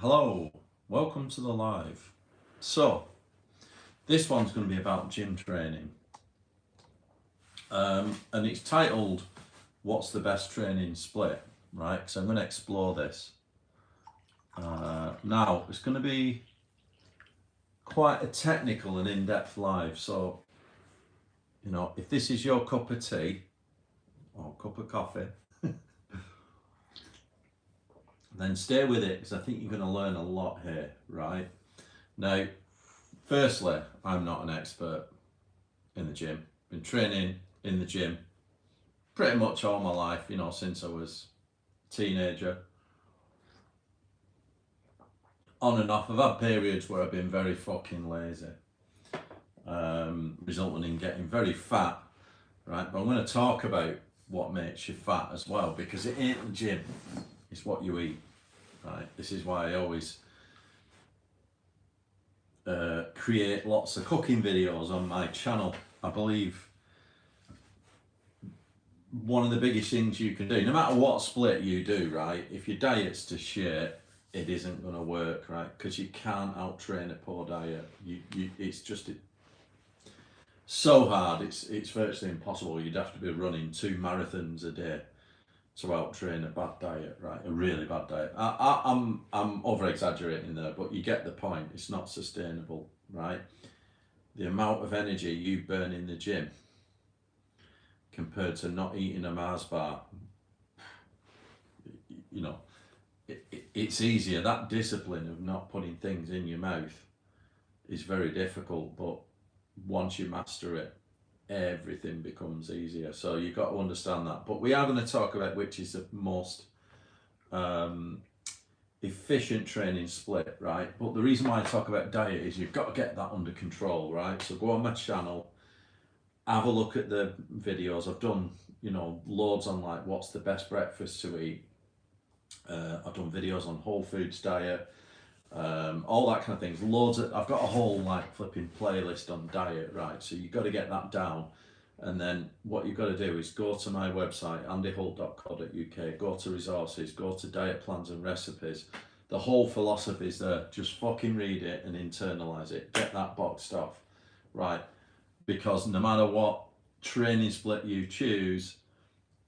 Hello, welcome to the live. So, this one's going to be about gym training. And it's titled, What's the Best Training Split? Right, so I'm going to explore this. Now, it's going to be quite a technical and in-depth live. So, if this is your cup of tea or cup of coffee, then stay with it because I think you're going to learn a lot here, right? Now, firstly, I'm not an expert in the gym. Been training in the gym pretty much all my life, since I was a teenager. On and off, I've had periods where I've been very fucking lazy, resulting in getting very fat, right? But I'm going to talk about what makes you fat as well, because it ain't the gym, it's what you eat, right? This is why I always create lots of cooking videos on my channel. I believe one of the biggest things you can do, no matter what split you do, right, if your diet's to shit, it isn't going to work, right? Because you can't out-train a poor diet. It's just so hard. It's virtually impossible. You'd have to be running 2 marathons a day to out-train a bad diet, right? A really bad diet. I'm over-exaggerating there, but you get the point. It's not sustainable, right? The amount of energy you burn in the gym compared to not eating a Mars bar, it's easier. That discipline of not putting things in your mouth is very difficult, but once you master it, everything becomes easier. So you've got to understand that. But we are going to talk about which is the most efficient training split, right? But the reason why I talk about diet is you've got to get that under control, right? So go on my channel, have a look at the videos. I've done, loads on like what's the best breakfast to eat. I've done videos on whole foods diet, all that kind of things. I've got a whole like flipping playlist on diet, right? So you've got to get that down. And then what you've got to do is go to my website, andyholt.co.uk, go to resources, go to diet plans and recipes. The whole philosophy is there. Just fucking read it and internalize it. Get that boxed off, right? Because no matter what training split you choose,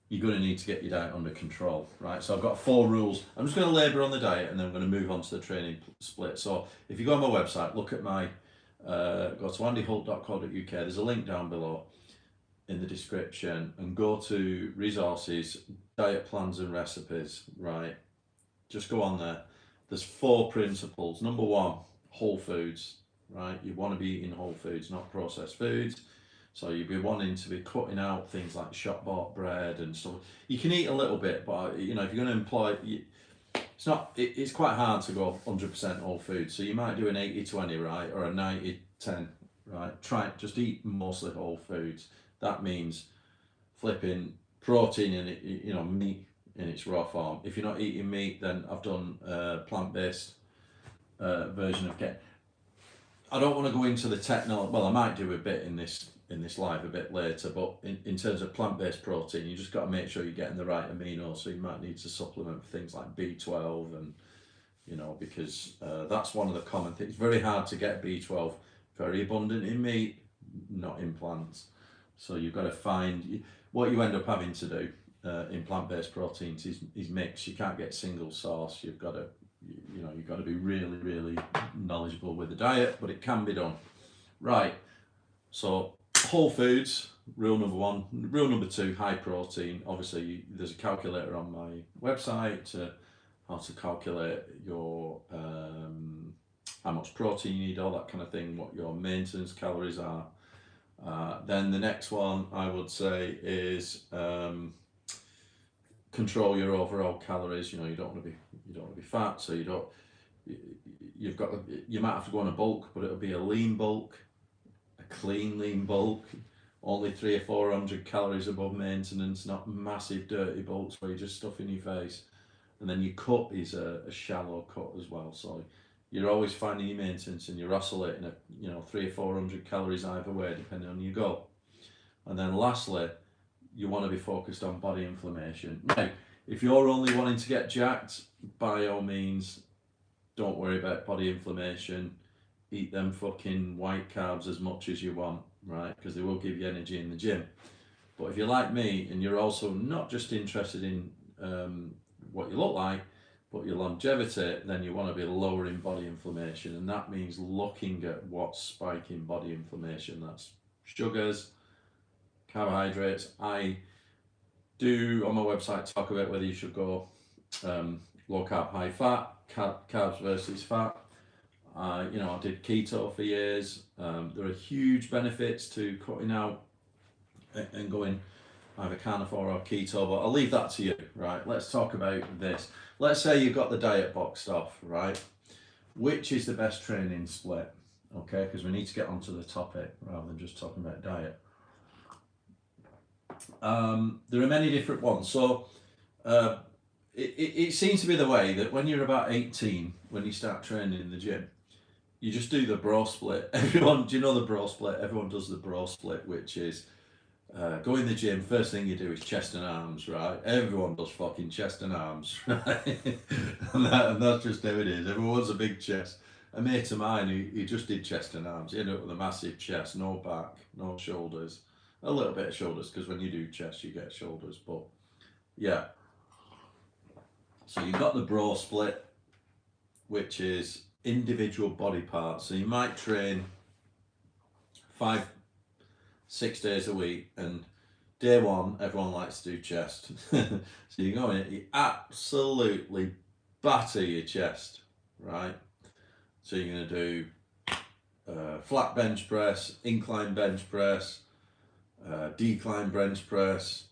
you're going to need to get your diet under control, right? So I've got 4 rules. I'm just going to labour on the diet and then I'm going to move on to the training split. So if you go on my website, look at my, go to andyholt.co.uk, there's a link down below in the description, and go to resources, diet plans and recipes, right? Just go on there. There's 4 principles. Number 1, whole foods, right? You want to be eating whole foods, not processed foods. So you'd be wanting to be cutting out things like shop-bought bread and stuff. You can eat a little bit, but if you're going to employ, it's quite hard to go 100% whole food. So you might do an 80-20, right, or a 90-10, right? Just eat mostly whole foods. That means flipping protein in it, meat in its raw form. If you're not eating meat, then I've done a plant-based version of keto. I don't want to go into the technical. Well, I might do a bit in this live a bit later, but in terms of plant-based protein, you just got to make sure you're getting the right aminos. So you might need to supplement for things like B12 and because that's one of the common things. It's very hard to get B12, very abundant in meat, not in plants. So you've got to find what you end up having to do in plant-based proteins is mix. You can't get single source. You've got to you've got to be really, really knowledgeable with the diet, but it can be done. Right, so whole foods, rule number 1. Rule number 2, high protein. Obviously, there's a calculator on my website how to calculate your how much protein you need, all that kind of thing, what your maintenance calories are. Then the next one I would say is control your overall calories. You don't want to be fat, so you might have to go on a bulk, but it'll be a lean bulk, a clean lean bulk, only 300 or 400 calories above maintenance, not massive dirty bulks where you're just stuffing your face. And then your cut is a shallow cut as well, so you're always finding your maintenance and you're oscillating at 300 or 400 calories either way depending on your goal. And then lastly, you want to be focused on body inflammation. Now, if you're only wanting to get jacked, by all means, don't worry about body inflammation. Eat them fucking white carbs as much as you want, right? Because they will give you energy in the gym. But if you're like me and you're also not just interested in what you look like, but your longevity, then you want to be lowering body inflammation. And that means looking at what's spiking body inflammation. That's sugars, carbohydrates. I do on my website talk about whether you should go low carb, high fat, carbs versus fat. I did keto for years. There are huge benefits to cutting out and going either carnivore or keto, but I'll leave that to you, right? Let's talk about this. Let's say you've got the diet boxed off, right? Which is the best training split? Okay, because we need to get onto the topic rather than just talking about diet. There are many different ones. So it seems to be the way that when you're about 18, when you start training in the gym, you just do the bro split. Everyone, do you know the bro split? Everyone does the bro split, which is go in the gym, first thing you do is chest and arms, right? Everyone does fucking chest and arms, right? and that's just how it is. Everyone wants a big chest. A mate of mine, he just did chest and arms. He ended up with a massive chest, no back, no shoulders. A little bit of shoulders, because when you do chest, you get shoulders. But yeah. So you've got the bro split, which is individual body parts. So you might train 5-6 days a week, and day one everyone likes to do chest. So you go in, you absolutely batter your chest, right? So you're going to do flat bench press, incline bench press, decline bench press,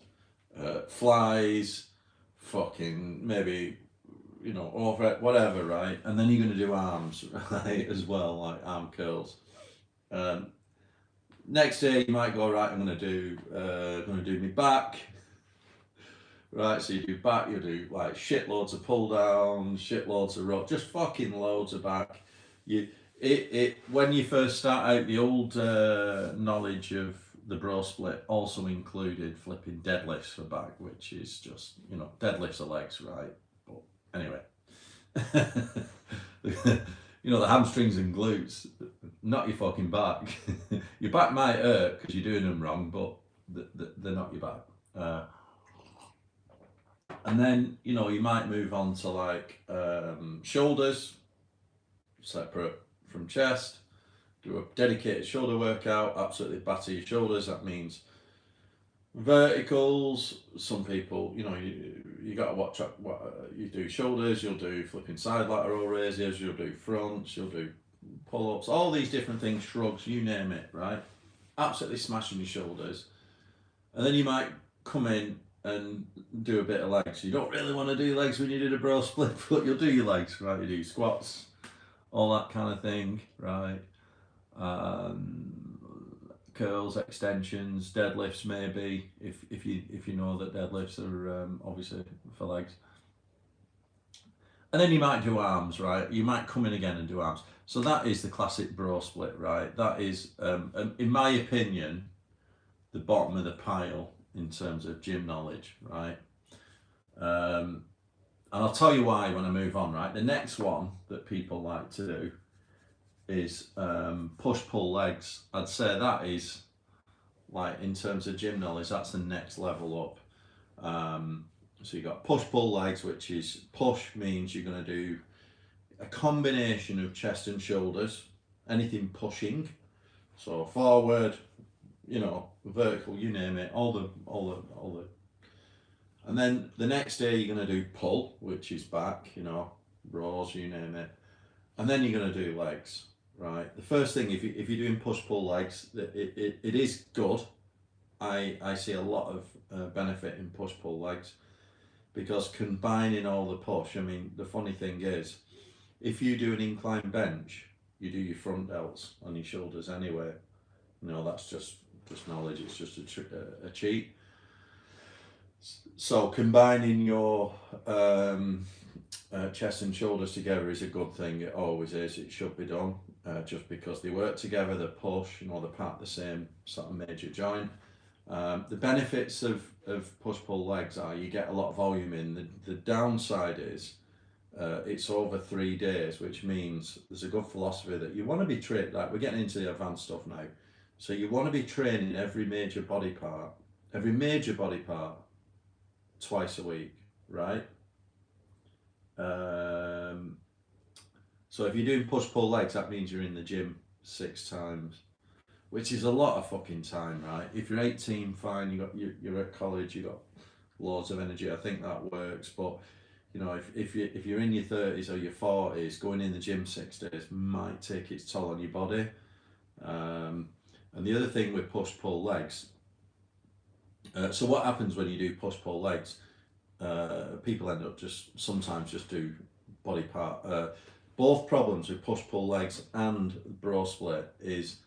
flies, fucking maybe over whatever, right? And then you're going to do arms, right, as well, like arm curls. Next day you might go, right, I'm going to do my back, right? So you do back, you do like shitloads of pull downs, shitloads of row, just fucking loads of back. When you first start out, the old knowledge of the bro split also included flipping deadlifts for back, which is just, deadlifts are legs, right? But anyway, the hamstrings and glutes, not your fucking back. Your back might hurt because you're doing them wrong, but they're not your back. And then, you might move on to like shoulders, separate from chest. Do a dedicated shoulder workout, absolutely batter your shoulders. That means verticals. Some people, you got to watch out what you do. Shoulders, you'll do flipping side lateral raises, you'll do fronts, you'll do pull-ups, all these different things, shrugs, you name it, right? Absolutely smashing your shoulders. And then you might come in and do a bit of legs. You don't really want to do legs when you do the bro split, but you'll do your legs, right? You do squats, all that kind of thing, right? Curls, extensions, deadlifts, maybe if you know that deadlifts are obviously for legs. And then you might do arms, right? You might come in again and do arms. So that is the classic bro split, right? That is, in my opinion, the bottom of the pile in terms of gym knowledge, right? And I'll tell you why when I move on, right? The next one that people like to do is push-pull legs. I'd say that is, like, in terms of gym knowledge, that's the next level up. So you got push-pull legs, which is push means you're going to do a combination of chest and shoulders, anything pushing. So forward, vertical, you name it, all the. And then the next day you're going to do pull, which is back, rows, you name it. And then you're going to do legs, right? The first thing, if you're doing push-pull legs, it is good. I see a lot of benefit in push-pull legs, because combining all the push, the funny thing is, if you do an incline bench, you do your front delts on your shoulders anyway. That's just knowledge, it's just a cheat. So combining your chest and shoulders together is a good thing. It always is. It should be done, just because they work together. They push, they're part of the same sort of major joint. The benefits of push-pull legs are you get a lot of volume in. The downside is it's over 3 days, which means there's a good philosophy that you want to be training, like we're getting into the advanced stuff now. So you want to be training every major body part twice a week, right? So if you're doing push-pull legs, that means you're in the gym 6 times, which is a lot of fucking time, right? If you're 18, fine, you're at college, you got loads of energy. I think that works, but you know, if you're in your 30s or your 40s, going in the gym 6 days might take its toll on your body. And the other thing with push-pull legs, so what happens when you do push-pull legs? People end up sometimes just do body part. Both problems with push-pull legs and bro split is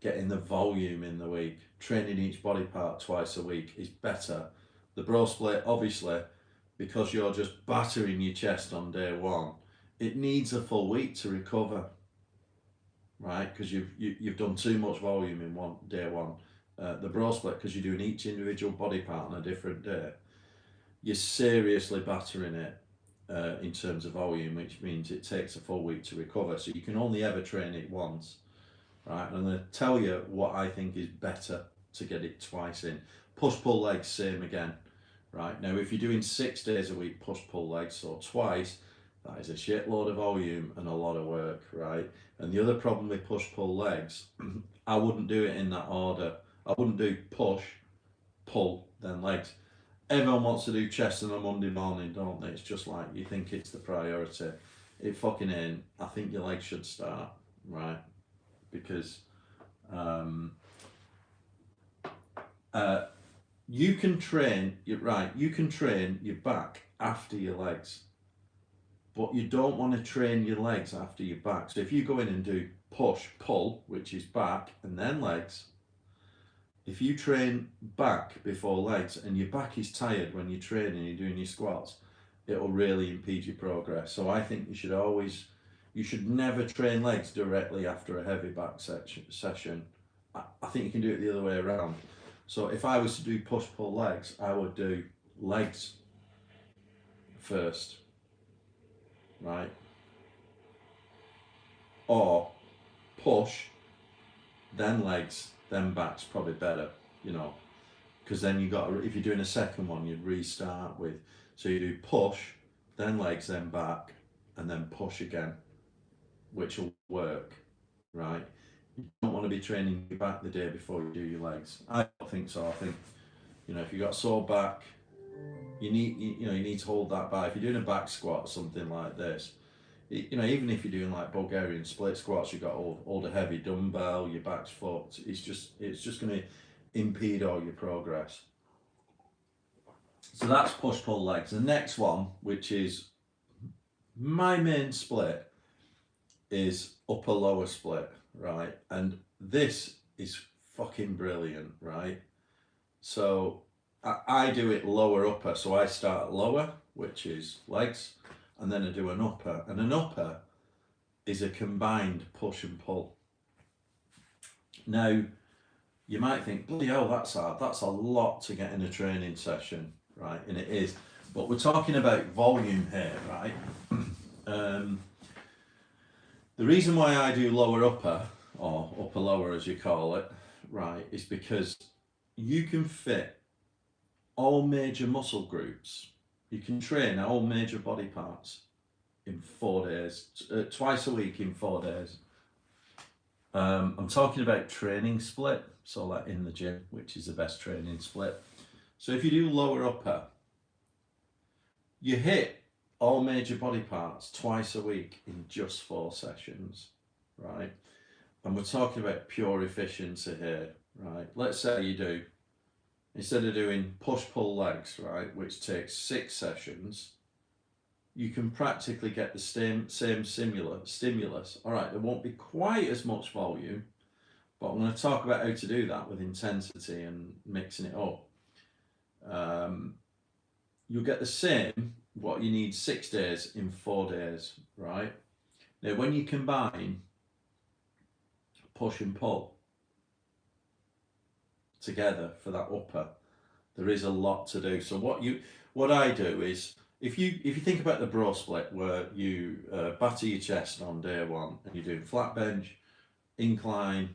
getting the volume in the week. Training each body part twice a week is better. The bro split, obviously, because you're just battering your chest on day one, it needs a full week to recover, right? Because you've done too much volume in day one. The bro split, because you're doing each individual body part on a different day, you're seriously battering it in terms of volume, which means it takes a full week to recover. So you can only ever train it once, right? And I'm going to tell you what I think is better to get it twice in. Push-pull legs, same again. Right, now if you're doing 6 days a week push-pull legs, so twice, that is a shitload of volume and a lot of work, right? And the other problem with push-pull legs, I wouldn't do it in that order. I wouldn't do push, pull, then legs. Everyone wants to do chest on a Monday morning, don't they? It's just like you think it's the priority. It fucking ain't. I think your legs should start, right? Because you can train your back after your legs, but you don't want to train your legs after your back. So if you go in and do push, pull, which is back and then legs, if you train back before legs and your back is tired when you're training, you're doing your squats, it will really impede your progress. So I think you should never train legs directly after a heavy back session. I think you can do it the other way around. So if I was to do push-pull legs, I would do legs first, right? Or push, then legs, then back's probably better, you know, because then if you're doing a second one, you'd restart with, so you do push, then legs, then back, and then push again, which will work, right? You don't want to be training your back the day before you do your legs. I don't think so. I think, you know, if you've got sore back, you need to hold that back. If you're doing a back squat or something like this, you know, even if you're doing like Bulgarian split squats, you've got to hold a heavy dumbbell, your back's fucked. It's just going to impede all your progress. So that's push-pull legs. The next one, which is my main split, is upper-lower split, right? And this is fucking brilliant, right? So I do it lower upper, so I start lower, which is legs, and then I do an upper. And an upper is a combined push and pull. Now, you might think, bloody hell, that's hard. That's a lot to get in a training session, right? And it is. But we're talking about volume here, right? The reason why I do lower upper, or upper lower as you call it, right, is because you can fit all major muscle groups. You can train all major body parts in 4 days, twice a week in 4 days. I'm talking about training split, so like in the gym, which is the best training split. So if you do lower upper, you hit all major body parts twice a week in just 4 sessions, right? And we're talking about pure efficiency here, right? Let's say you do, instead of doing push-pull legs, right, which takes 6 sessions, you can practically get the same stimulus. All right, there won't be quite as much volume, but I'm going to talk about how to do that with intensity and mixing it up. You'll get the same, what you need 6 days in 4 days, right? Now, when you combine push and pull together for that upper, there is a lot to do. So what I do is, if you think about the bro split where you batter your chest on day one and you're doing flat bench, incline,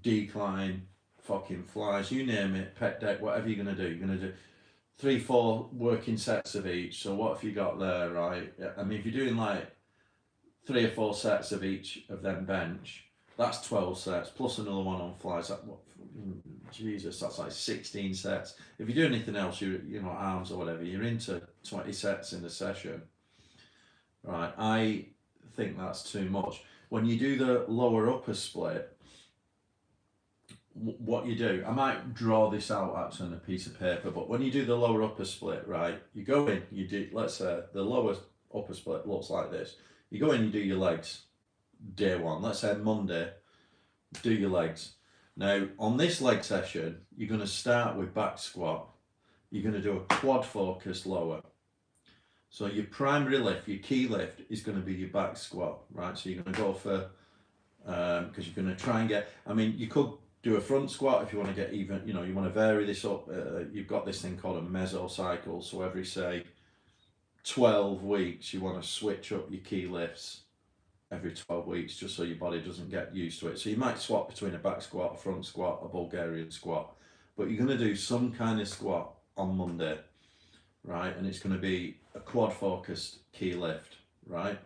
decline, fucking flies, you name it, pec deck, whatever you're gonna do. You're gonna do 3-4 working sets of each. So what have you got there, right? I mean, if you're doing like 3 or 4 sets of each of them bench, that's 12 sets plus another one on flies. That what? Jesus, that's like 16 sets. If you do anything else, you know, arms or whatever, you're into 20 sets in a session, right? I think that's too much. When you do the lower upper split, what you do, I might draw this out actually on a piece of paper, but when you do the lower upper split, right, you go in, you do, let's say the lower upper split looks like this. You go in, you do your legs, day one, let's say Monday, do your legs. Now, on this leg session, you're going to start with back squat. You're going to do a quad focused lower. So your primary lift, your key lift, is going to be your back squat, right? So you're going to go for, because you're going to try and get, I mean, you could do a front squat if you want to get even, you know, you want to vary this up. You've got this thing called a mesocycle. So every, say, 12 weeks, you want to switch up your key lifts every 12 weeks just so your body doesn't get used to it. So you might swap between a back squat, a front squat, a Bulgarian squat, but you're going to do some kind of squat on Monday, right? And it's going to be a quad focused key lift, right?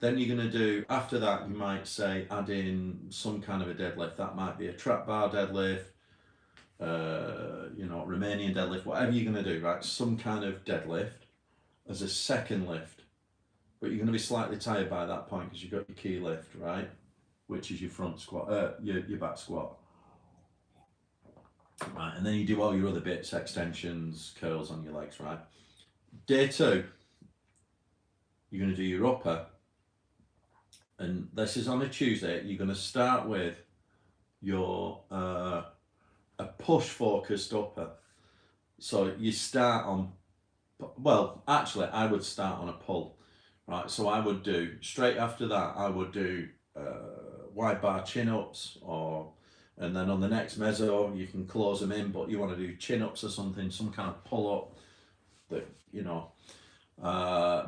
Then you're going to do, after that, you might say add in some kind of a deadlift. That might be a trap bar deadlift, you know, Romanian deadlift, whatever you're going to do, right? Some kind of deadlift as a second lift. But you're going to be slightly tired by that point because you've got your key lift, right? Which is your front squat, your back squat. Right, and then you do all your other bits, extensions, curls on your legs, right? Day two, you're going to do your upper. And this is on a Tuesday. You're going to start with your a push focused upper. So you start on, well, actually, I would start on a pull. Right, so I would do, straight after that, I would do wide bar chin-ups, and then on the next meso, you can close them in, but you want to do chin-ups or something, some kind of pull-up, that, you know.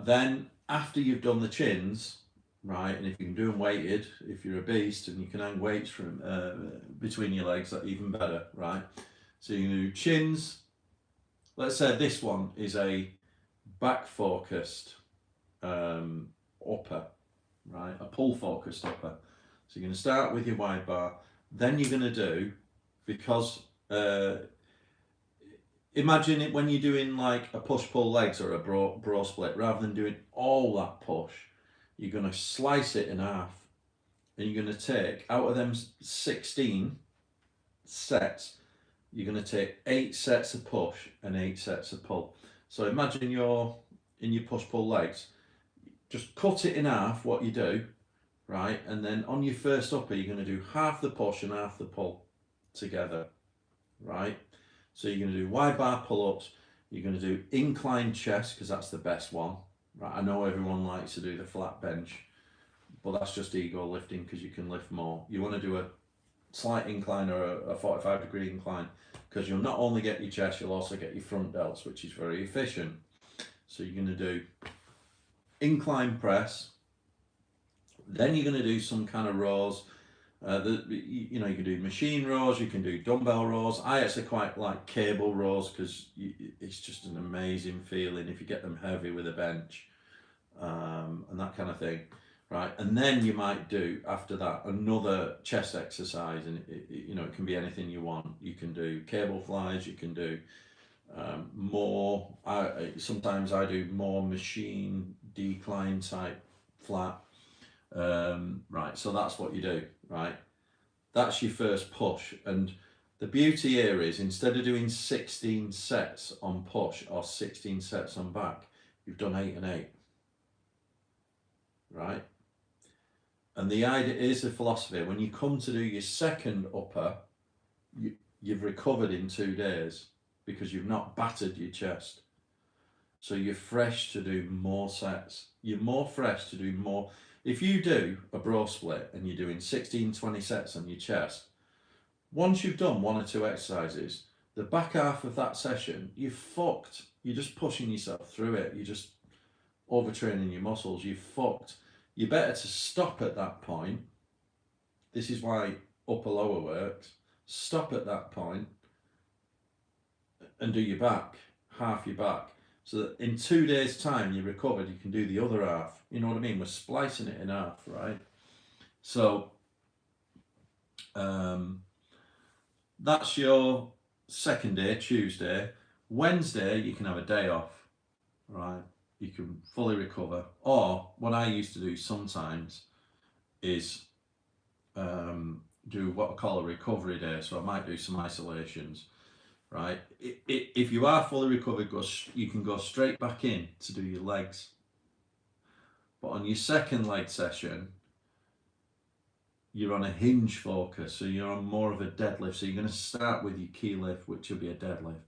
Then, after you've done the chins, right, and if you can do them weighted, if you're a beast, and you can hang weights from between your legs, that's even better, right? So you can do chins. Let's say this one is a back-focused upper, right, a pull focused upper. So you're going to start with your wide bar, then you're going to do, because imagine it when you're doing like a push pull legs or a bro split, rather than doing all that push, you're going to slice it in half, and you're going to take out of them 16 sets, you're going to take 8 sets of push and 8 sets of pull. So imagine you're in your push pull legs, just cut it in half, what you do, right? And then on your first upper, you're going to do half the push and half the pull together, right? So you're going to do wide bar pull-ups, you're going to do incline chest, because that's the best one, right? I know everyone likes to do the flat bench, but that's just ego lifting because you can lift more. You want to do a slight incline or a 45-degree incline, because you'll not only get your chest, you'll also get your front delts, which is very efficient. So you're going to do incline press, then you're going to do some kind of rows. You know, you can do machine rows, you can do dumbbell rows. I actually quite like cable rows because it's just an amazing feeling if you get them heavy with a bench, and that kind of thing, right? And then you might do after that another chest exercise, and you know, it can be anything you want. You can do cable flies, you can do more. Sometimes I do more machine decline type flat. Right, so that's what you do, right? That's your first push, and the beauty here is instead of doing 16 sets on push or 16 sets on back, you've done 8 and 8, right? And the idea is the philosophy, when you come to do your second upper, you've recovered in 2 days because you've not battered your chest. So you're fresh to do more sets. You're more fresh to do more. If you do a bro split and you're doing 16, 20 sets on your chest, once you've done 1 or 2 exercises, the back half of that session, you're fucked. you're just pushing yourself through it. You're just overtraining your muscles. You're fucked. You're better to stop at that point. This is why upper lower works. Stop at that point and do your back, half your back. So that in 2 days' time you're recovered, you can do the other half. You know what I mean? We're splicing it in half, right? So that's your second day, Tuesday. Wednesday, you can have a day off, right? You can fully recover. Or what I used to do sometimes is do what I call a recovery day. So I might do some isolations, right? If you are fully recovered, you can go straight back in to do your legs. But on your second leg session, you're on a hinge focus, so you're on more of a deadlift. So you're going to start with your key lift, which will be a deadlift.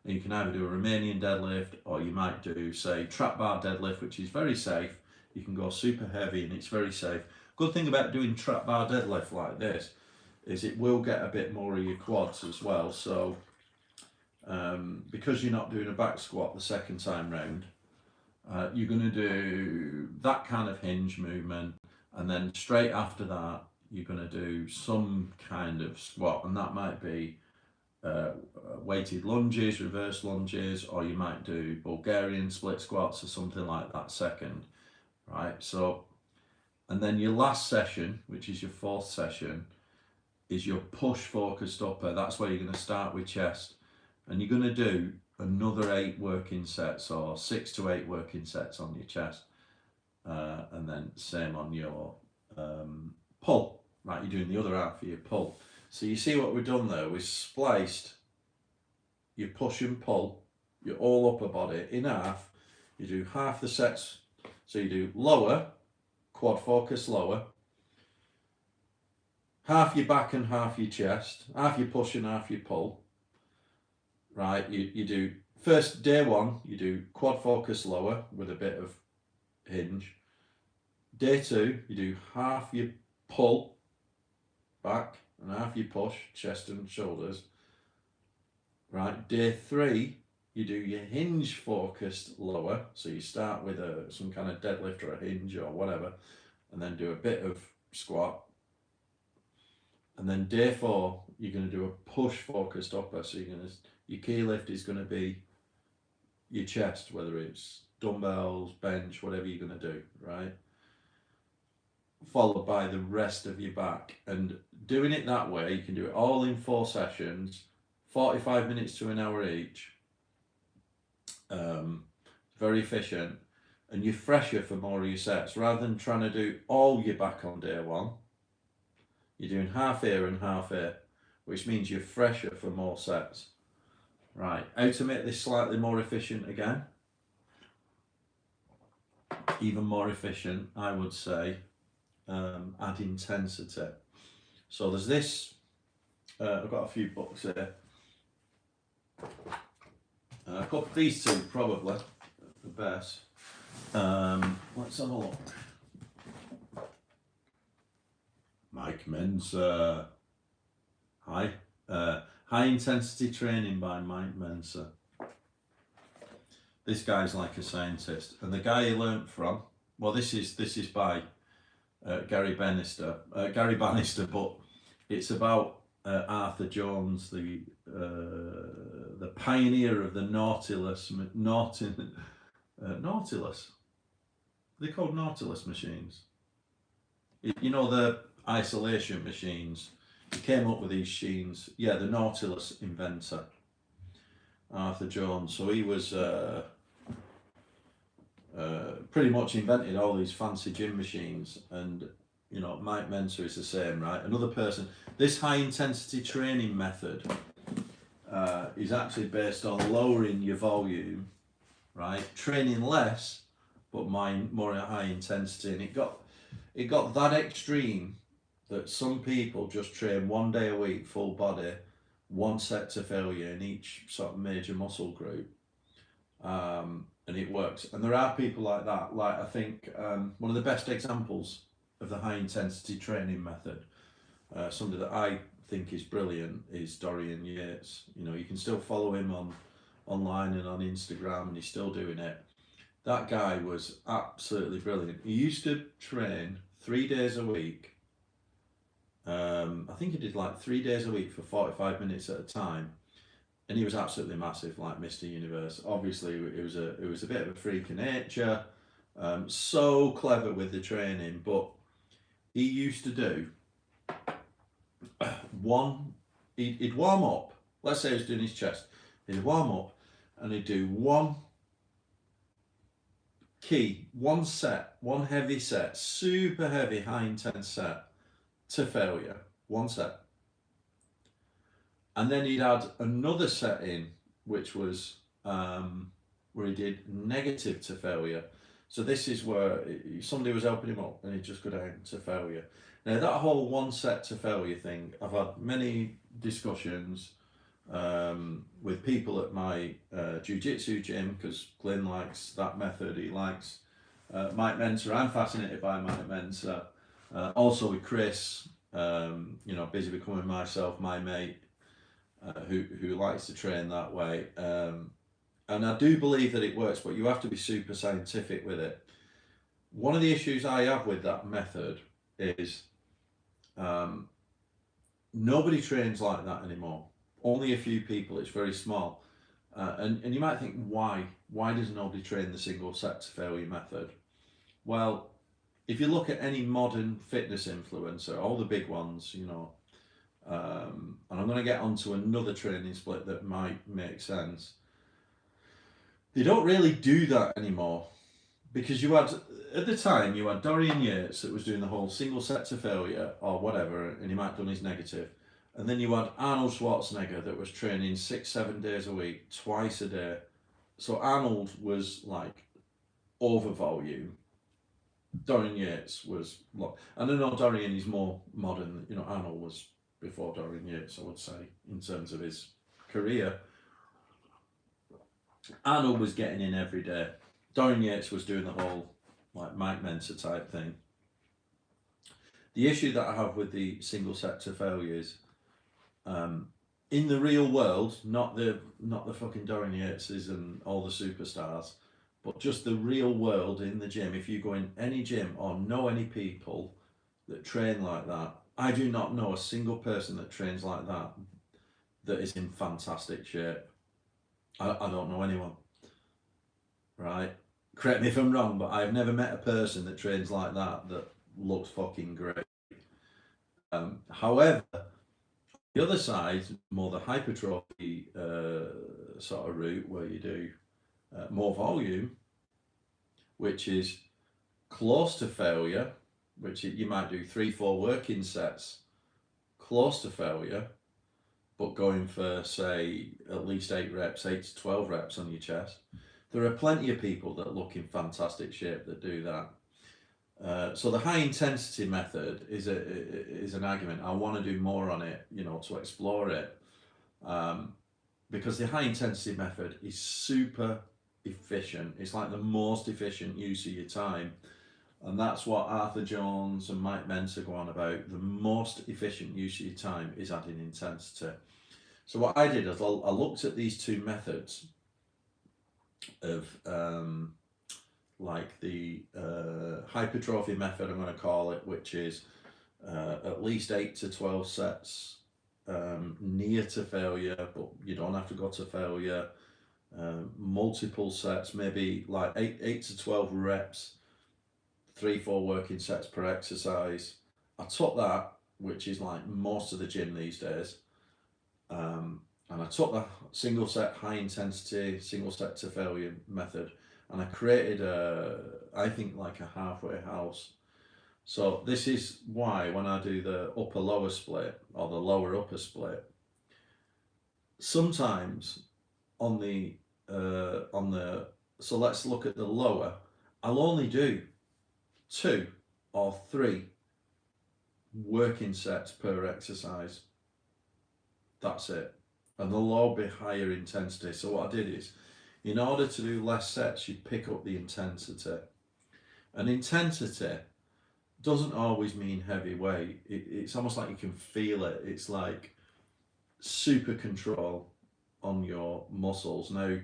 And you can either do a Romanian deadlift, or you might do, say, trap bar deadlift, which is very safe. You can go super heavy and it's very safe. Good thing about doing trap bar deadlift like this is it will get a bit more of your quads as well. So because you're not doing a back squat the second time round, you're going to do that kind of hinge movement, and then straight after that you're going to do some kind of squat, and that might be weighted lunges, reverse lunges, or you might do Bulgarian split squats or something like that second, right? So, and then your last session, which is your fourth session, is your push focused upper. That's where you're going to start with chest, and you're going to do another 8 working sets, or 6 to 8 working sets on your chest, and then same on your pull. Right, you're doing the other half of your pull. So you see what we've done there? We've spliced your push and pull, your all upper body in half. You do half the sets. So you do lower, quad focus lower, half your back and half your chest, half your push and half your pull. Right, you do, first day one, you do quad focus lower with a bit of hinge. Day 2, you do half your pull, back, and half your push, chest and shoulders. Right, day 3, you do your hinge focused lower. So you start with some kind of deadlift or a hinge or whatever, and then do a bit of squat. And then day 4, you're going to do a push focused upper. So your key lift is going to be your chest, whether it's dumbbells, bench, whatever you're going to do, right? Followed by the rest of your back. And doing it that way, you can do it all in 4 sessions, 45 minutes to an hour each. Very efficient, and you're fresher for more of your sets. Rather than trying to do all your back on day 1, you're doing half here and half here, which means you're fresher for more sets. Right, how to make this slightly more efficient again? Even more efficient, I would say, add intensity. So there's this, I've got a few books here. These two probably the best. Let's have a look. Mike Mensa. High Intensity Training by Mike Mensa. This guy's like a scientist, and the guy he learnt from, well, this is by Gary Bannister, but it's about Arthur Jones, the pioneer of the Nautilus. Nautilus. They're called Nautilus machines. You know, the isolation machines. He came up with these machines. Yeah, the Nautilus inventor, Arthur Jones. So he was pretty much invented all these fancy gym machines, and you know, Mike Mensa is the same, right? Another person. This high intensity training method is actually based on lowering your volume, right? Training less, but more at high intensity, and it got that extreme that some people just train 1 day a week, full body, 1 set to failure in each sort of major muscle group. And it works. And there are people like that. Like, I think one of the best examples of the high intensity training method, somebody that I think is brilliant, is Dorian Yates. You know, you can still follow him on online and on Instagram, and he's still doing it. That guy was absolutely brilliant. He used to train 3 days a week. I think he did like 3 days a week for 45 minutes at a time, and he was absolutely massive, like Mr. Universe. Obviously, it was a bit of a freak of nature. So clever with the training, but he used to do one. He'd warm up. Let's say he was doing his chest. He'd warm up, and he'd do one set, one heavy set, super heavy, high intense set to failure. One set. And then he'd add another set in, which was where he did negative to failure. So this is where somebody was helping him up and he'd just go down to failure. Now that whole one set to failure thing, I've had many discussions with people at my jiu-jitsu gym, because Glyn likes that method. He likes Mike Mentor. I'm fascinated by Mike Mentor. Also with Chris, busy becoming myself, my mate, who likes to train that way. And I do believe that it works, but you have to be super scientific with it. One of the issues I have with that method is nobody trains like that anymore. Only a few people. It's very small. And you might think, why? Why does nobody train the single set to failure method? Well, if you look at any modern fitness influencer, all the big ones, and I'm going to get onto another training split that might make sense. They don't really do that anymore, because at the time you had Dorian Yates that was doing the whole single set to failure or whatever, and he might have done his negative. And then you had Arnold Schwarzenegger that was training 6-7 days a week, twice a day. So Arnold was like over volume. Dorian Yates was, and I know Dorian is more modern. Arnold was before Dorian Yates, I would say, in terms of his career. Arnold was getting in every day. Dorian Yates was doing the whole like Mike Mentor type thing. The issue that I have with the single set to failure is, in the real world, not the fucking Dorian Yateses and all the superstars, but just the real world in the gym. If you go in any gym or know any people that train like that, I do not know a single person that trains like that is in fantastic shape. I don't know anyone, right? Correct me if I'm wrong, but I've never met a person that trains like that looks fucking great. However, the other side, more the hypertrophy sort of route, where you do more volume, which is close to failure, which you might do 3-4 working sets close to failure, but going for, say, at least 8 to 12 reps on your chest. There are plenty of people that look in fantastic shape that do that. So the high intensity method is an argument. I want to do more on it, to explore it, because the high intensity method is super efficient. It's like the most efficient use of your time, and that's what Arthur Jones and Mike Mentor go on about. The most efficient use of your time is adding intensity. So what I did is I looked at these two methods of like the hypertrophy method, I'm going to call it, which is at least 8 to 12 sets near to failure, but you don't have to go to failure. Multiple sets, maybe like 8 to 12 reps, 3-4 working sets per exercise. I took that, which is like most of the gym these days, and I took the single set high intensity, single set to failure method, and I created I think like a halfway house. So this is why when I do the upper lower split or the lower upper split, sometimes on the so let's look at the lower, I'll only do 2 or 3 working sets per exercise. That's it. And they'll all be higher intensity. So what I did is, in order to do less sets, you pick up the intensity. And intensity doesn't always mean heavy weight. It's almost like you can feel it. It's like super control. on your muscles. Now,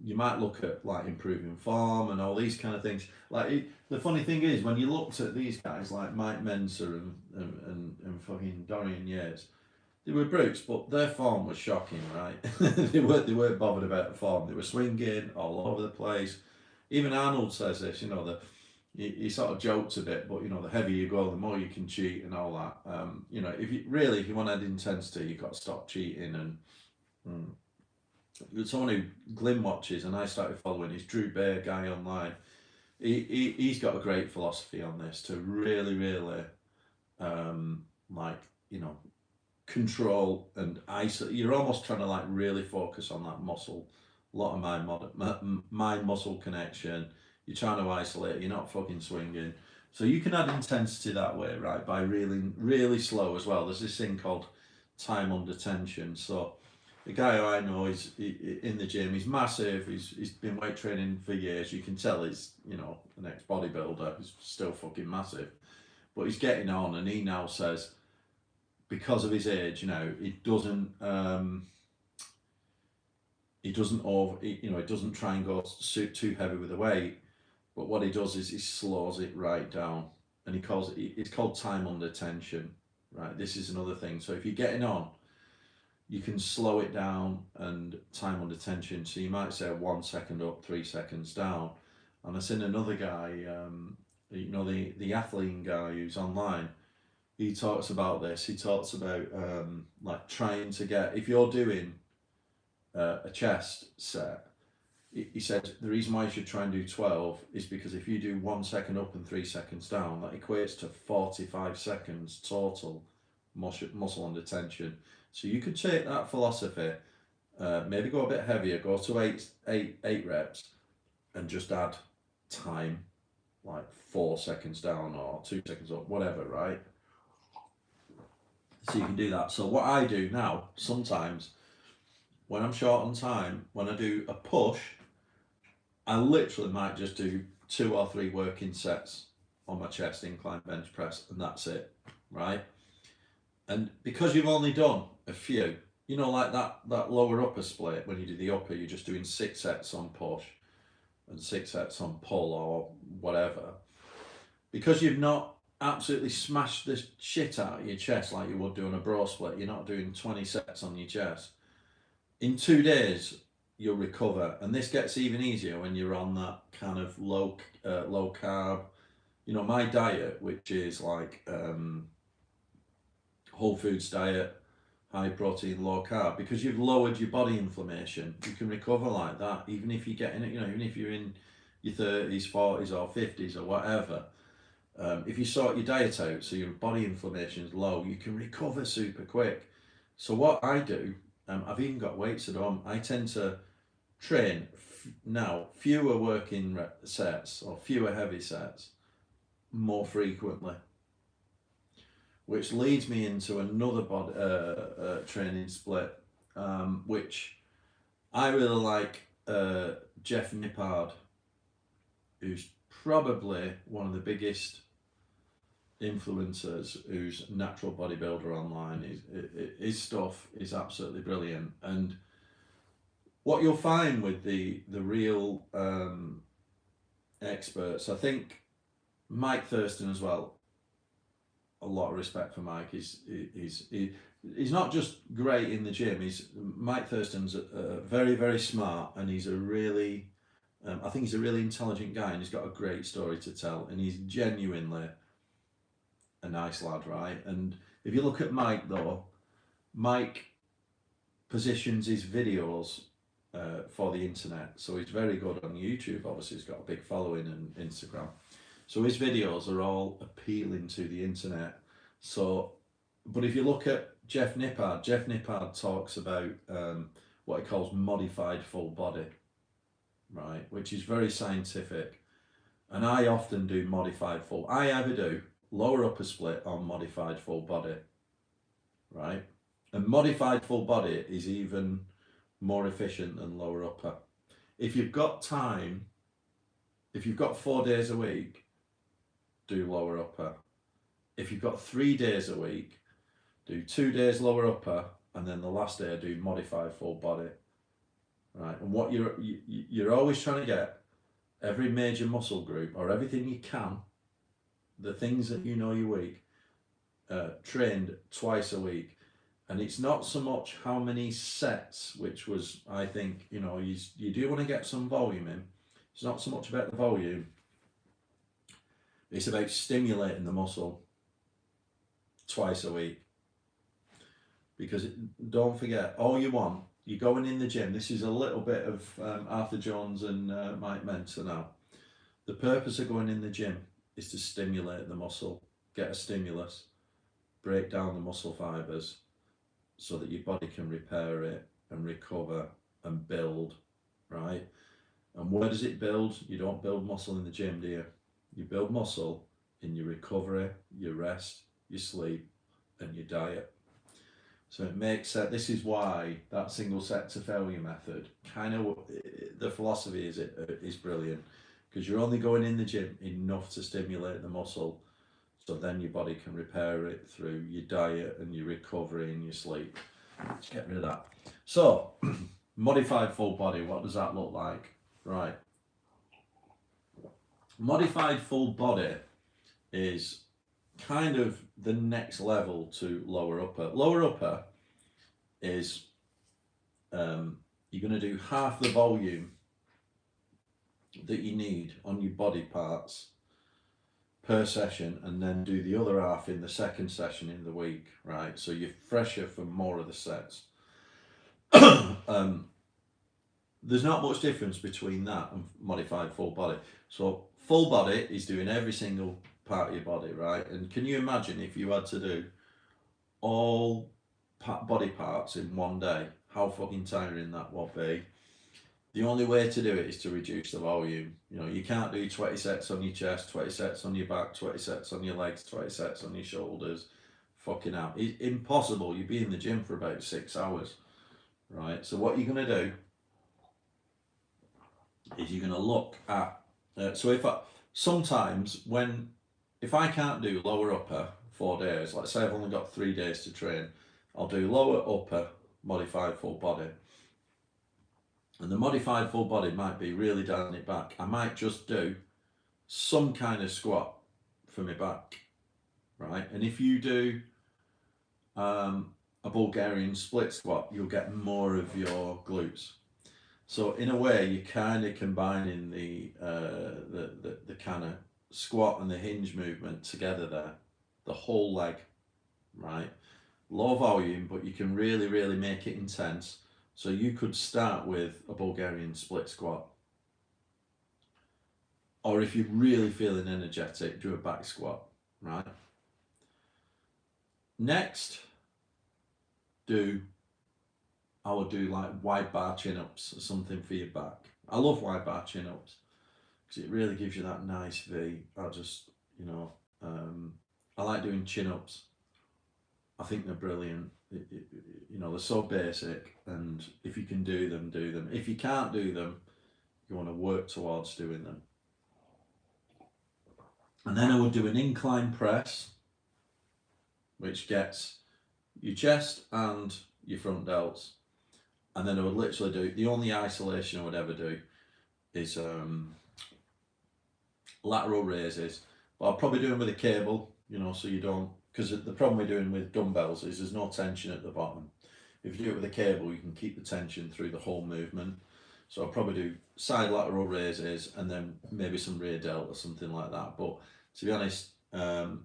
you might look at like improving form and all these kind of things. The funny thing is, when you looked at these guys like Mike Mensa and fucking Dorian Yates, they were brutes, but their form was shocking, right? they weren't bothered about the form. They were swinging all over the place. Even Arnold says this, he sort of jokes a bit, but the heavier you go, the more you can cheat and all that. If you want to add intensity, you've got to stop cheating. And someone who Glim watches, and I started following, is Drew Bear guy online. He's got a great philosophy on this to really, really, control and isolate. You're almost trying to like really focus on that muscle. A lot of mind muscle connection. You're trying to isolate. You're not fucking swinging. So you can add intensity that way, right? By really, really slow as well. There's this thing called time under tension. So the guy who I know is in the gym. He's massive. He's been weight training for years. You can tell he's an ex bodybuilder. He's still fucking massive, but he's getting on. And he now says, because of his age, he doesn't try and go too heavy with the weight. But what he does is he slows it right down, and it's called time under tension, right? This is another thing. So if you're getting on, you can slow it down and time under tension. So you might say 1 second up, 3 seconds down. And I've seen another guy, the athlete guy who's online. He talks about this. He talks about like trying to get, if you're doing a chest set, he said the reason why you should try and do 12 is because if you do 1 second up and 3 seconds down, that equates to 45 seconds total muscle under tension. So you could take that philosophy, maybe go a bit heavier, go to eight reps, and just add time, like 4 seconds down or 2 seconds up, whatever, right? So you can do that. So what I do now, sometimes, when I'm short on time, when I do a push, I literally might just do 2 or 3 working sets on my chest incline bench press, and that's it, right? And because you've only done a few, like that lower upper split, when you do the upper, you're just doing 6 sets on push and 6 sets on pull or whatever. Because you've not absolutely smashed the shit out of your chest like you would do on a bro split, you're not doing 20 sets on your chest. In 2 days, you'll recover, and this gets even easier when you're on that kind of low carb. My diet, which is like whole foods diet, high protein, low carb, because you've lowered your body inflammation, you can recover like that, even if you're getting it, even if you're in your 30s, 40s, or 50s, or whatever. If you sort your diet out so your body inflammation is low, you can recover super quick. So what I do, I've even got weights at home. I tend to train now fewer working sets or fewer heavy sets more frequently, which leads me into another training split, which I really like. Jeff Nippard, who's probably one of the biggest influencers, who's a natural bodybuilder online. His stuff is absolutely brilliant, and what you'll find with the real experts, I think Mike Thurston as well, a lot of respect for Mike. He's not just great in the gym. Mike Thurston's very, very smart, and he's a really I think he's a really intelligent guy, and he's got a great story to tell, and he's genuinely a nice lad, right? And if you look at Mike though, Mike positions his videos for the internet, so he's very good on YouTube. Obviously he's got a big following on Instagram, so his videos are all appealing to the internet. So, but if you look at Jeff Nippard talks about what he calls modified full body, right, which is very scientific, and I often do modified full. I either do lower upper split or modified full body, right? And modified full body is even more efficient than lower upper. If you've got time, if you've got 4 days a week, do lower upper. If you've got 3 days a week, do 2 days lower upper and then the last day I do modified full body, right? And what you're always trying to get every major muscle group, or everything you can, the things that you know you're weak, trained twice a week. And it's not so much how many sets, which was, I think, you do want to get some volume in. It's not so much about the volume, it's about stimulating the muscle twice a week. Because don't forget, all you want, you're going in the gym. This is a little bit of Arthur Jones and Mike Mentor now. The purpose of going in the gym is to stimulate the muscle, get a stimulus, break down the muscle fibers so that your body can repair it and recover and build, right? And where does it build? You don't build muscle in the gym, do you? You build muscle in your recovery, your rest, your sleep, and your diet. So it makes sense. This is why that single set to failure method, kind of, the philosophy is brilliant, because you're only going in the gym enough to stimulate the muscle, so then your body can repair it through your diet and your recovery and your sleep. Let's get rid of that. So, modified full body, what does that look like? Right. Modified full body is kind of the next level to lower upper. Lower upper is you're going to do half the volume that you need on your body parts per session, and then do the other half in the second session in the week, right? So you're fresher for more of the sets. There's not much difference between that and modified full body. So full body is doing every single part of your body, right? And can you imagine if you had to do all body parts in one day, how fucking tiring that would be? The only way to do it is to reduce the volume. You can't do 20 sets on your chest, 20 sets on your back, 20 sets on your legs, 20 sets on your shoulders. Fucking out. It's impossible. You'd be in the gym for about 6 hours, right? So what you're going to do is you're going to look at, sometimes if I can't do lower upper 4 days, let's say I've only got 3 days to train, I'll do lower upper modified full body. And the modified full body might be really dialing it back. I might just do some kind of squat for my back, right? And if you do a Bulgarian split squat, you'll get more of your glutes. So in a way, you're kind of combining the kind of squat and the hinge movement together there, the whole leg, right? Low volume, but you can really, really make it intense. So you could start with a Bulgarian split squat. Or if you're really feeling energetic, do a back squat, right? Next, I would do like wide bar chin-ups or something for your back. I love wide bar chin-ups because it really gives you that nice V. I like doing chin-ups. I think they're brilliant. They're so basic, and if you can do them, do them. If you can't do them, you want to work towards doing them. And then I would do an incline press, which gets your chest and your front delts. And then I would literally do, the only isolation I would ever do is lateral raises. But I'll probably do them with a cable, so you don't, because the problem we're doing with dumbbells is there's no tension at the bottom. If you do it with a cable, you can keep the tension through the whole movement. So I'll probably do side lateral raises and then maybe some rear delt or something like that. But to be honest, and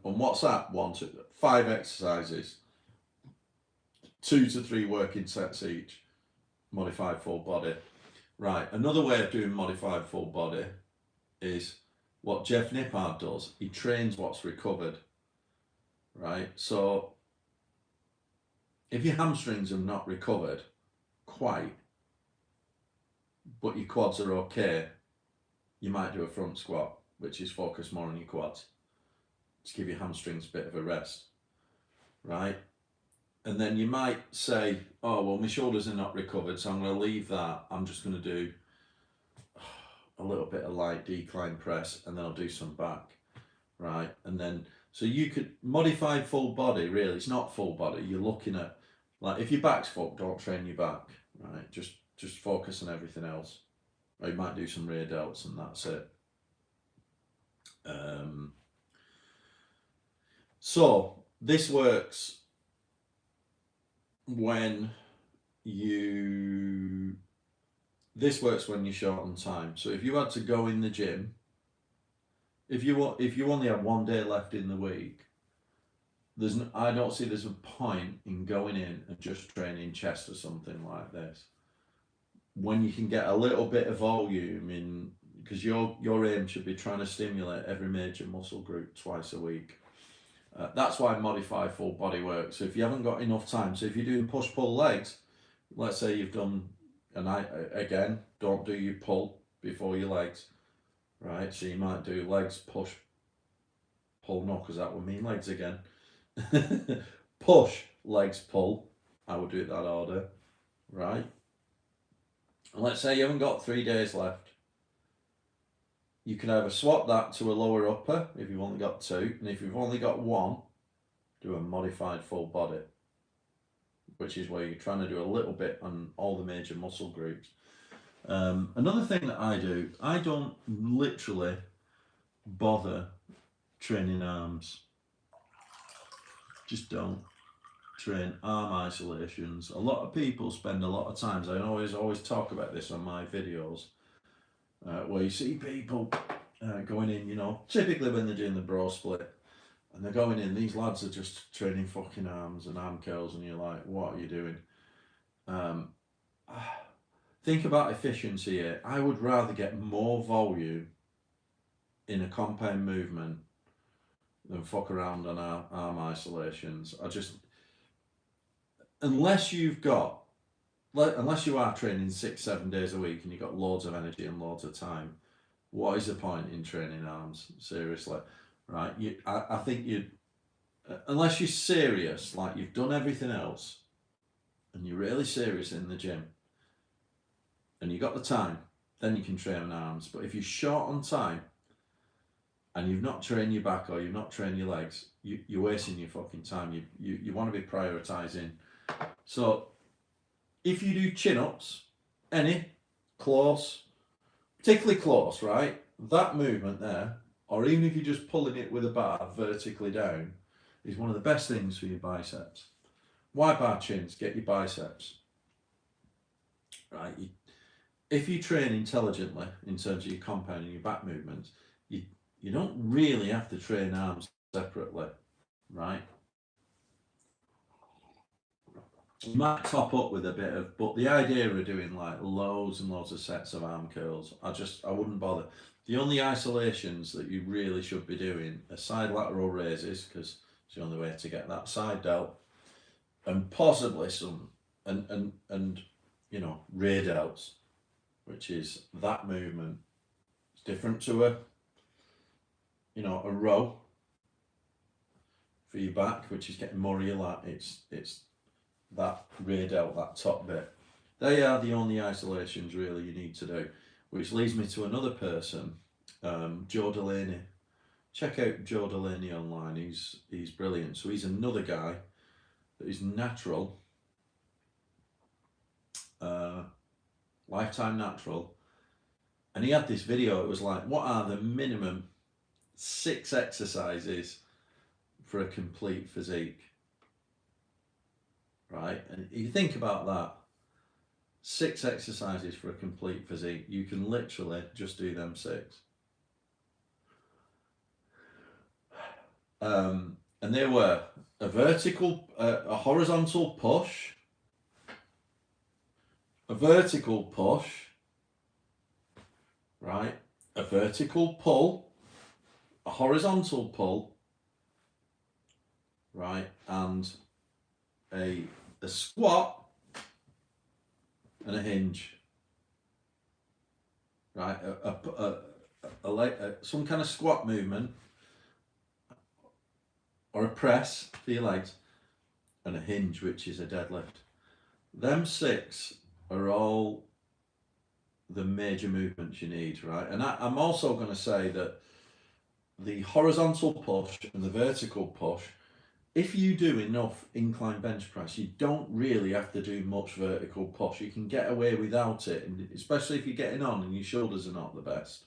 what's that? 5 exercises, 2 to 3 working sets each, modified full body. Right, another way of doing modified full body is what Jeff Nippard does. He trains what's recovered, right? So if your hamstrings have not recovered quite, but your quads are okay, you might do a front squat, which is focused more on your quads to give your hamstrings a bit of a rest, right? And then you might say, oh, well, my shoulders are not recovered, so I'm going to leave that. I'm just going to do a little bit of light decline press, and then I'll do some back, right? And then, So you could modify full body, really, it's not full body. You're looking at, like, if your back's fucked, don't train your back, right? Just focus on everything else. Or you might do some rear delts and that's it. So this works when this works when you're short on time. So if you had to go in the gym, if you only have one day left in the week, I don't see there's a point in going in and just training chest or something like this. When you can get a little bit of volume in, because your aim should be trying to stimulate every major muscle group twice a week. That's why modified full body works. So if you haven't got enough time, so if you're doing push pull legs, let's say you've done, and again, don't do your pull before your legs, right? So you might do legs, push, pull, no, because that would mean legs again. Push, legs, pull. I would do it that order, right? And let's say you haven't got 3 days left. You can either swap that to a lower upper if you've only got 2, and if you've only got 1, do a modified full body, which is where you're trying to do a little bit on all the major muscle groups. Another thing that I do, I don't literally bother training arms. Just don't train arm isolations. A lot of people spend a lot of times, I always talk about this on my videos, where you see people going in, you know, typically when they're doing the bro split, and they're going in, these lads are just training fucking arms and arm curls, and you're like, what are you doing? Think about efficiency here. I would rather get more volume in a compound movement than fuck around on arm isolations. Unless you are training 6-7 days a week and you've got loads of energy and loads of time, what is the point in training arms? Seriously, right? I think unless you're serious, like you've done everything else, and you're really serious in the gym, and you've got the time, then you can train arms. But if you're short on time, and you've not trained your back or you've not trained your legs, you're wasting your fucking time. You want to be prioritising. So if you do chin-ups, close, particularly close, right? That movement there, or even if you're just pulling it with a bar vertically down, is one of the best things for your biceps. Why bar chins? Get your biceps, right? If you train intelligently in terms of your compound and your back movements, you don't really have to train arms separately, right? You might top up with a bit of, but the idea of doing like loads and loads of sets of arm curls, I wouldn't bother. The only isolations that you really should be doing are side lateral raises, because it's the only way to get that side delt, and possibly some, and you know, rear delts, which is that movement. It's different to a row for your back, which is getting more of your lat. It's that rear delt, that top bit. They are the only isolations really you need to do, which leads me to another person, Joe Delaney. Check out Joe Delaney online. He's brilliant. So he's another guy that is natural, lifetime natural, and he had this video. It was like, what are the minimum 6 exercises for a complete physique, right? And you think about that, 6 exercises for a complete physique, you can literally just do them 6. And they were a horizontal push, a vertical push, right? A vertical pull, a horizontal pull, right? And a squat and a hinge, right? Some kind of squat movement, or a press for your legs, and a hinge, which is a deadlift. Them 6 are all the major movements you need, right? And I'm also going to say that the horizontal push and the vertical push, if you do enough incline bench press, you don't really have to do much vertical push. You can get away without it, and especially if you're getting on and your shoulders are not the best.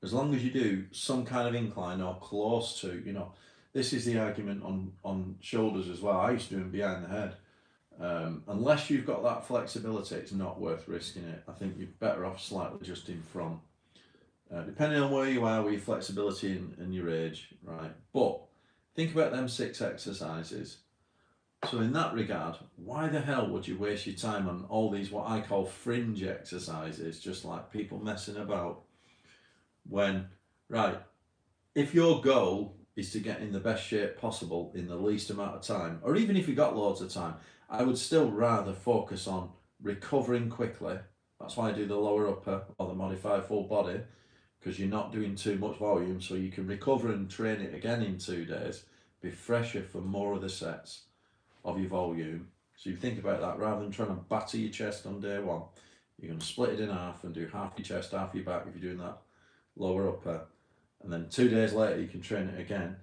As long as you do some kind of incline or close to, this is the argument on shoulders as well. I used to do them behind the head. Unless you've got that flexibility, it's not worth risking it. I think you're better off slightly just in front. Depending on where you are with your flexibility and your age, right? But think about them 6 exercises. So in that regard, why the hell would you waste your time on all these what I call fringe exercises, just like people messing about, when, right, if your goal is to get in the best shape possible in the least amount of time, or even if you got loads of time, I would still rather focus on recovering quickly. That's why I do the lower upper or the modified full body, because you're not doing too much volume, so you can recover and train it again in 2 days, be fresher for more of the sets of your volume. So you think about that, rather than trying to batter your chest on day one, you're going to split it in half and do half your chest, half your back if you're doing that lower upper, and then 2 days later you can train it again,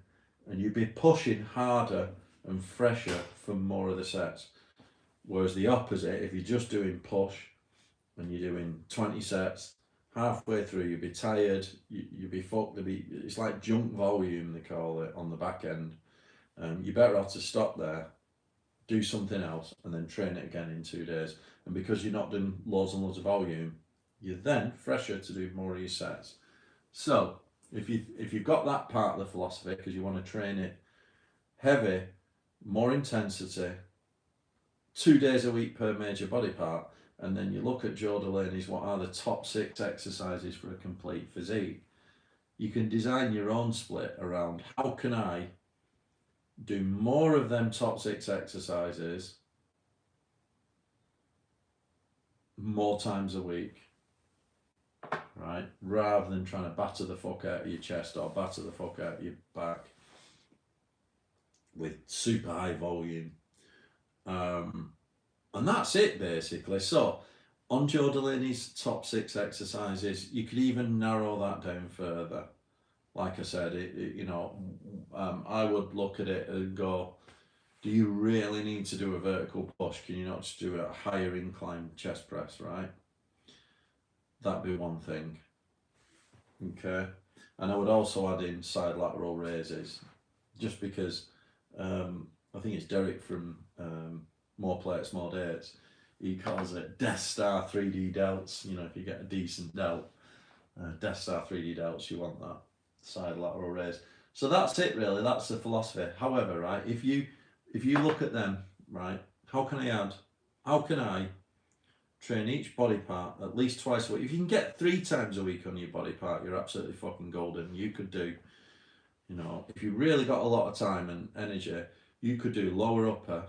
and you'd be pushing harder and fresher for more of the sets. Whereas the opposite, if you're just doing push and you're doing 20 sets, halfway through you'd be tired, you'd be fucked. It's like junk volume, they call it, on the back end. You're better off to stop there, do something else, and then train it again in 2 days. And because you're not doing loads and loads of volume, you're then fresher to do more of your sets. So if you've got that part of the philosophy, because you want to train it heavy, more intensity, 2 days a week per major body part, and then you look at Joe Delaney's what are the top 6 exercises for a complete physique, you can design your own split around how can I do more of them top 6 exercises more times a week, right? Rather than trying to batter the fuck out of your chest or batter the fuck out of your back with super high volume. And that's it basically. So on Joe Delaney's top 6 exercises, you could even narrow that down further. Like I said, I would look at it and go, do you really need to do a vertical push? Can you not just do a higher incline chest press, right? That'd be one thing. Okay. And I would also add in side lateral raises, just because I think it's Derek from More Plates, More Dates. He calls it Death Star 3D delts. If you get a decent delt, Death Star 3D delts, you want that side lateral raise. So that's it really. That's the philosophy. However, right, if you look at them, right, how can I train each body part at least twice a week? If you can get 3 times a week on your body part, you're absolutely fucking golden. You could do, if you really got a lot of time and energy, you could do lower upper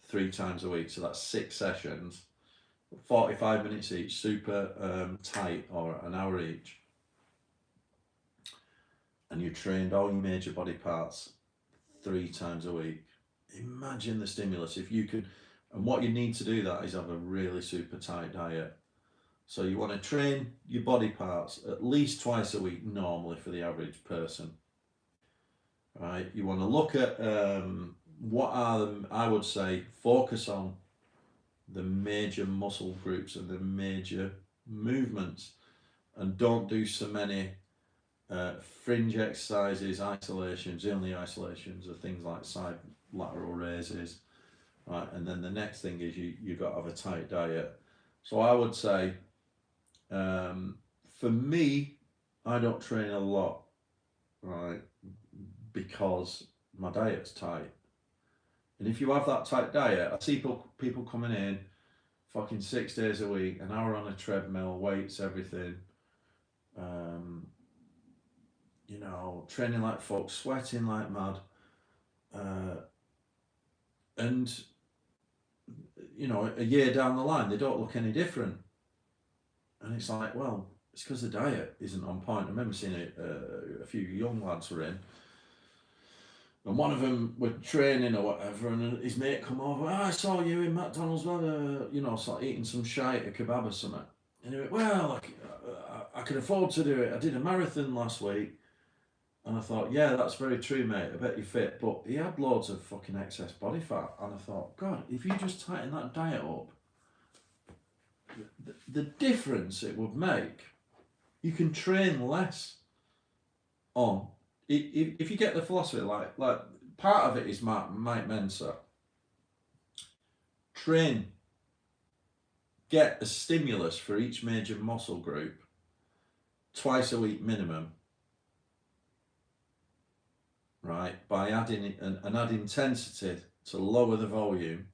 3 times a week. So that's 6 sessions, 45 minutes each, super tight, or an hour each. And you trained all your major body parts 3 times a week. Imagine the stimulus if you could. And what you need to do that is have a really super tight diet. So you want to train your body parts at least twice a week normally for the average person. Right? You want to look at what are them, I would say, focus on the major muscle groups and the major movements, and don't do so many fringe exercises, isolations. The only isolations are things like side lateral raises, right? And then the next thing is you've got to have a tight diet. So I would say, for me, I don't train a lot, right? Because my diet's tight. And if you have that tight diet, I see people coming in fucking 6 days a week, an hour on a treadmill, weights, everything, training like folks, sweating like mad, and a year down the line they don't look any different. And it's like, well, it's because the diet isn't on point. I remember seeing a few young lads were in, and one of them were training or whatever, and his mate come over, I saw you in McDonald's, sort of eating some shite, a kebab or something. And he went, well, I can afford to do it. I did a marathon last week, And I thought, yeah, that's very true, mate. I bet you're fit. But he had loads of fucking excess body fat. And I thought, God, if you just tighten that diet up, the difference it would make, you can train less on. If you get the philosophy, like part of it is Mike Mensa. Train, get a stimulus for each major muscle group twice a week minimum, right? By adding and add intensity to lower the volume,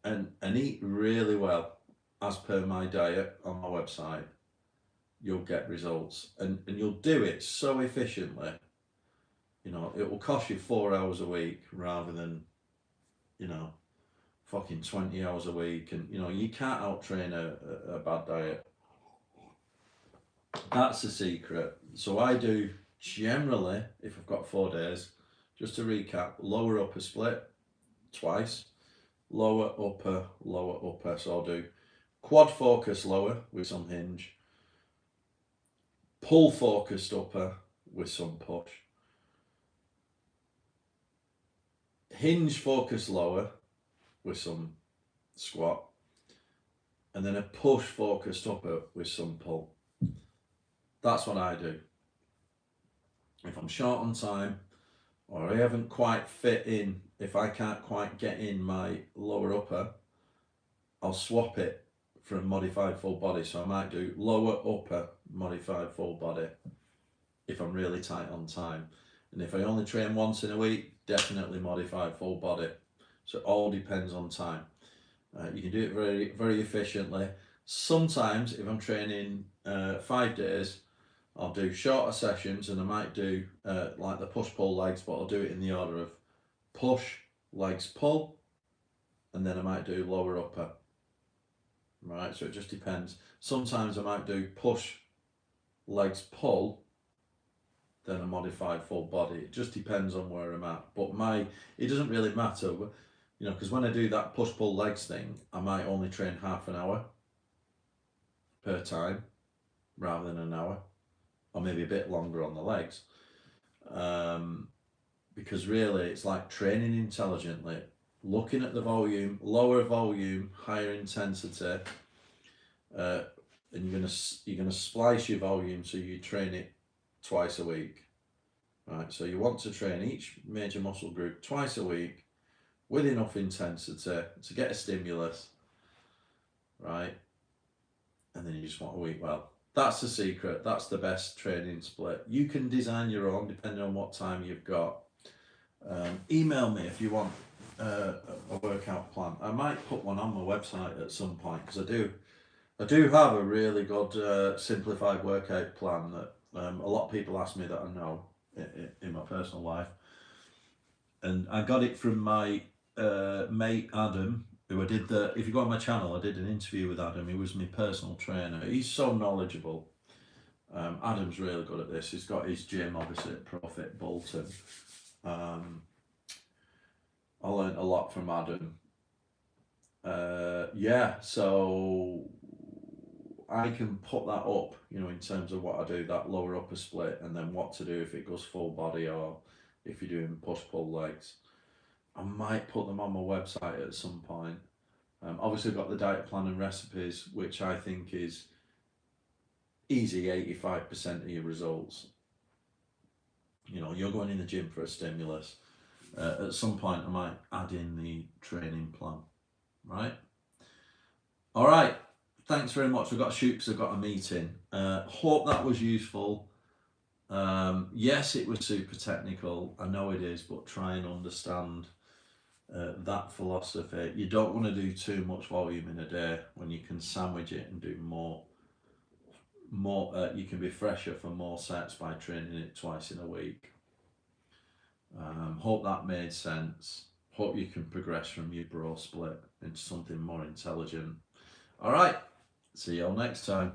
and eat really well as per my diet on my website. You'll get results, and you'll do it so efficiently. You know, it will cost you 4 hours a week rather than, you know, fucking 20 hours a week. And you know, you can't out train a bad diet. That's the secret. So I do generally, if I've got 4 days, just to recap, lower upper split twice, lower upper. So I'll do quad focus lower with some hinge, pull focused upper with some push, hinge focus lower with some squat, and then a push focused upper with some pull. That's what I do. If I'm short on time, or I haven't quite fit in, if I can't quite get in my lower upper, I'll swap it for a modified full body. So I might do lower upper modified full body if I'm really tight on time. And if I only train once in a week, definitely modified full body. So it all depends on time. You can do it very, very efficiently. Sometimes if I'm training 5 days, I'll do shorter sessions, and I might do like the push-pull legs, but I'll do it in the order of push, legs, pull, and then I might do lower upper. Right, so it just depends. Sometimes I might do push, legs, pull, then a modified full body. It just depends on where I'm at. But it doesn't really matter, you know, because when I do that push-pull legs thing, I might only train half an hour per time rather than an hour, or maybe a bit longer on the legs, because really it's like training intelligently, looking at the volume, lower volume, higher intensity, and you're gonna splice your volume so you train it twice a week, right? So you want to train each major muscle group twice a week with enough intensity to get a stimulus, right? And then you just want to eat well. That's the secret. That's the best training split. You can design your own depending on what time you've got. Email me if you want a workout plan. I might put one on my website at some point, because I do have a really good simplified workout plan that a lot of people ask me that I know in my personal life. And I got it from my mate Adam, who if you go on my channel, I did an interview with Adam. He was my personal trainer. He's so knowledgeable. Adam's really good at this. He's got his gym obviously at Profit Bolton. I learned a lot from Adam. So I can put that up, you know, in terms of what I do, that lower upper split, and then what to do if it goes full body or if you're doing push-pull legs. I might put them on my website at some point. Obviously I've got the diet plan and recipes, which I think is easy 85% of your results. You know, you're going in the gym for a stimulus. At some point I might add in the training plan, right? All right, thanks very much. I've got to shoot because I've got a meeting. Hope that was useful. Yes, it was super technical. I know it is, but try and understand that philosophy. You don't want to do too much volume in a day when you can sandwich it and do more. You can be fresher for more sets by training it twice in a week. Hope that made sense. Hope you can progress from your bro split into something more intelligent. All right, see you all next time.